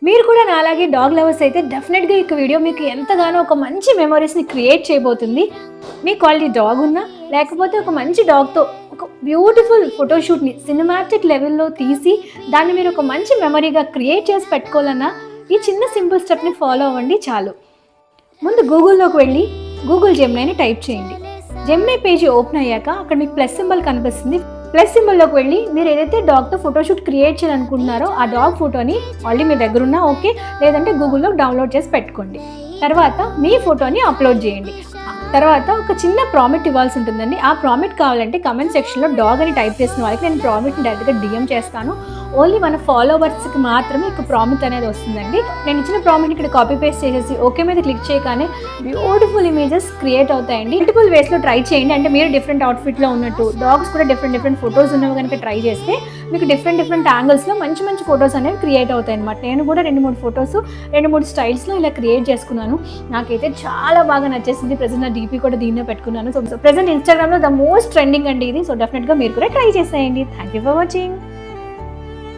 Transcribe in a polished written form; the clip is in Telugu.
మీరు కూడా నాలాగే డాగ్ లవర్స్ అయితే డెఫినెట్గా ఈ వీడియో మీకు ఎంతగానో ఒక మంచి మెమరీస్ని క్రియేట్ చేయబోతుంది. మీ క్వాలిటీ డాగ్ ఉన్నా లేకపోతే ఒక మంచి డాగ్తో ఒక బ్యూటిఫుల్ ఫోటోషూట్ని సినిమాటిక్ లెవెల్లో తీసి దాన్ని మీరు ఒక మంచి మెమరీగా క్రియేట్ చేసి పెట్టుకోవాలన్నా ఈ చిన్న సింపుల్ స్టెప్ని ఫాలో అవ్వండి చాలు. ముందు గూగుల్లోకి వెళ్ళి గూగుల్ జెమినైని టైప్ చేయండి. జెమినై పేజీ ఓపెన్ అయ్యాక అక్కడ మీకు ప్లస్ సింబల్ కనిపిస్తుంది. ప్లస్ సింబల్లోకి వెళ్ళి మీరు ఏదైతే డాగ్తో ఫోటోషూట్ క్రియేట్ చేయాలనుకుంటున్నారో ఆ డాగ్ ఫోటోని ఆల్రెడీ మీ దగ్గర ఉన్నా ఓకే, లేదంటే గూగుల్లో డౌన్లోడ్ చేసి పెట్టుకోండి. తర్వాత మీ ఫోటోని అప్లోడ్ చేయండి. తర్వాత ఒక చిన్న ప్రామిట్ ఇవ్వాల్సి ఉంటుందండి. ఆ ప్రామిట్ కావాలంటే కమెంట్ సెక్షన్లో డాగ్ అని టైప్ చేసిన వాళ్ళకి నేను ప్రామిట్ని డైరెక్ట్గా డిఎం చేస్తాను. ఓన్లీ మన ఫాలోవర్స్కి మాత్రమే ఇక ప్రామిట్ అనేది వస్తుందండి. నేను ఇచ్చిన ప్రామిట్ ఇక్కడ కాపీ పేస్ట్ చేసేసి ఓకే మీద క్లిక్ చేయగానే బ్యూటిఫుల్ ఇమేజెస్ క్రియేట్ అవుతాయండి. మల్టిపుల్ వేస్లో ట్రై చేయండి. అంటే మీరు డిఫరెంట్ అవుట్ఫిట్లో ఉన్నట్టు, డాగ్స్ కూడా డిఫరెంట్ ఫొటోస్ ఉన్నవి కనుక ట్రై చేస్తే మీకు డిఫరెంట్ యాంగిల్స్లో మంచి ఫొటోస్ అనేవి క్రియేట్ అవుతాయి అనమాట. నేను కూడా 2-3 ఫొటోస్ 2-3 స్టైల్స్లో ఇలా క్రియేట్ చేసుకున్నాను. నాకైతే చాలా బాగా నచ్చేసింది. ప్రెజెంట్ నా డీపీ కూడా దీన్నే పెట్టుకున్నాను. సో ప్రెజెంట్ ఇన్స్టాగ్రామ్లో ద మోస్ట్ ట్రెండింగ్ అండి ఇది. సో డెఫినెట్గా మీరు కూడా ట్రై చేసేయండి. Thank you for watching.